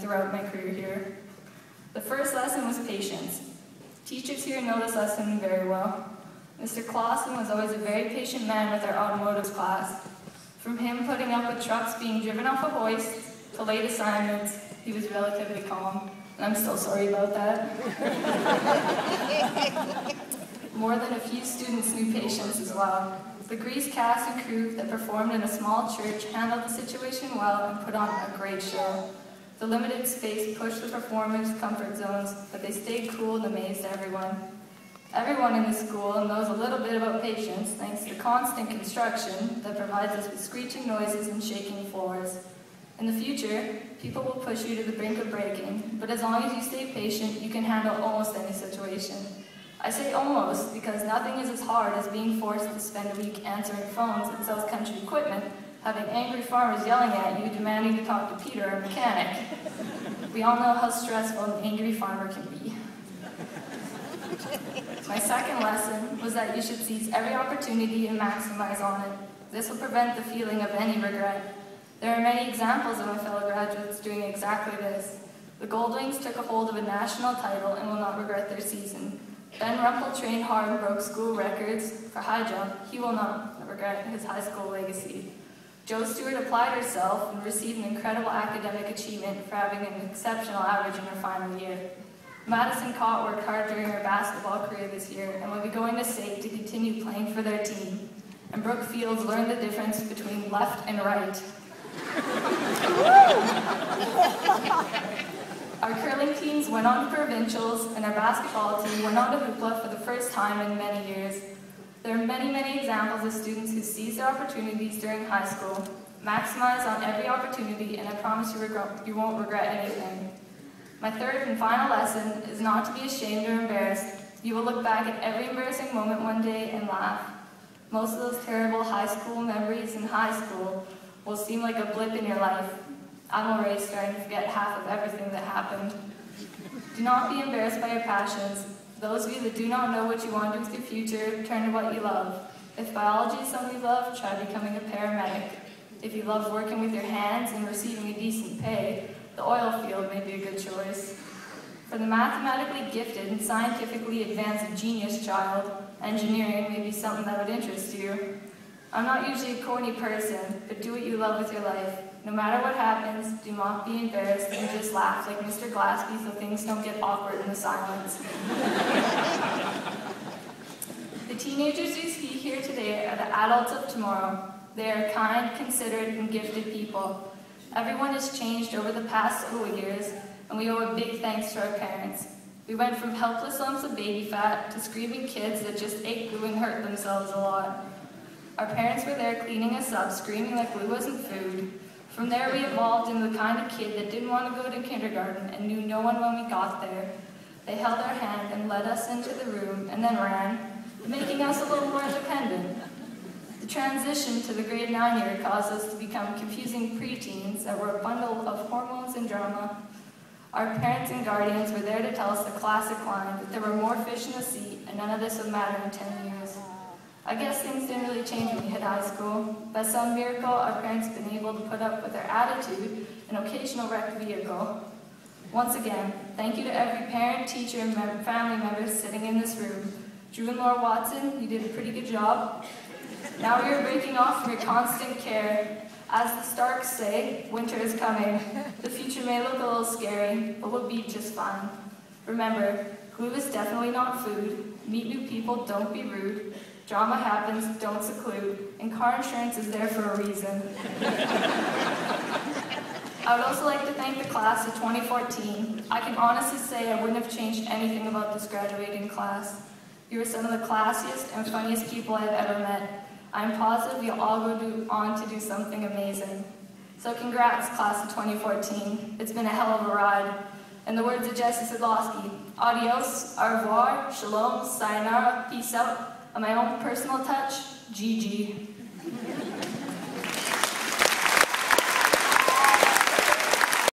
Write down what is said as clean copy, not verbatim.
throughout my career here. The first lesson was patience. Teachers here know this lesson very well. Mr. Clausen was always a very patient man with our automotive class. From him putting up with trucks being driven off a hoist to late assignments, he was relatively calm. And I'm still sorry about that. More than a few students knew patience as well. The grease cast and crew that performed in a small church handled the situation well and put on a great show. The limited space pushed the performers' comfort zones, but they stayed cool and amazed everyone. Everyone in the school knows a little bit about patience thanks to constant construction that provides us with screeching noises and shaking floors. In the future, people will push you to the brink of breaking, but as long as you stay patient, you can handle almost any situation. I say almost because nothing is as hard as being forced to spend a week answering phones at South Country Equipment, having angry farmers yelling at you, demanding to talk to Peter, our mechanic. We all know how stressful an angry farmer can be. My second lesson was that you should seize every opportunity and maximize on it. This will prevent the feeling of any regret. There are many examples of my fellow graduates doing exactly this. The Goldwings took a hold of a national title and will not regret their season. Ben Rumpel trained hard and broke school records for high jump. He will not regret his high school legacy. Jo Stewart applied herself and received an incredible academic achievement for having an exceptional average in her final year. Madison Cott worked hard during her basketball career this year and will be going to state to continue playing for their team. And Brooke Fields learned the difference between left and right. Our curling teams went on to provincials, and our basketball team went on to hoopla for the first time in many years. There are many, many examples of students who seize their opportunities during high school, maximize on every opportunity, and I promise you won't regret anything. My third and final lesson is not to be ashamed or embarrassed. You will look back at every embarrassing moment one day and laugh. Most of those terrible high school memories in high school will seem like a blip in your life. I'm already starting to forget half of everything that happened. Do not be embarrassed by your passions. Those of you that do not know what you want to do with your future, turn to what you love. If biology is something you love, try becoming a paramedic. If you love working with your hands and receiving a decent pay, the oil field may be a good choice. For the mathematically gifted and scientifically advanced genius child, engineering may be something that would interest you. I'm not usually a corny person, but do what you love with your life. No matter what happens, do not be embarrassed and just laugh like Mr. Glaspie so things don't get awkward in the silence. The teenagers you see here today are the adults of tomorrow. They are kind, considerate, and gifted people. Everyone has changed over the past school years, and we owe a big thanks to our parents. We went from helpless lumps of baby fat to screaming kids that just ate glue and hurt themselves a lot. Our parents were there cleaning us up, screaming like glue wasn't food. From there we evolved into the kind of kid that didn't want to go to kindergarten and knew no one when we got there. They held our hand and led us into the room and then ran, making us a little more independent. The transition to the grade 9 year caused us to become confusing preteens that were a bundle of hormones and drama. Our parents and guardians were there to tell us the classic line that there were more fish in the sea and none of this would matter in 10 years. I guess things didn't really change when we hit high school. By some miracle, our parents have been able to put up with our attitude and occasional wrecked vehicle. Once again, thank you to every parent, teacher, and family member sitting in this room. Drew and Laura Watson, you did a pretty good job. Now we are breaking off from your constant care. As the Starks say, winter is coming. The future may look a little scary, but we'll be just fine. Remember, glue is definitely not food. Meet new people, don't be rude. Drama happens, don't seclude. And car insurance is there for a reason. I would also like to thank the class of 2014. I can honestly say I wouldn't have changed anything about this graduating class. You are some of the classiest and funniest people I've ever met. I'm positive you'll all go on to do something amazing. So congrats, class of 2014. It's been a hell of a ride. In the words of Jesse Sadlowski, adios, au revoir, shalom, sayonara, peace out. On my own personal touch, GG.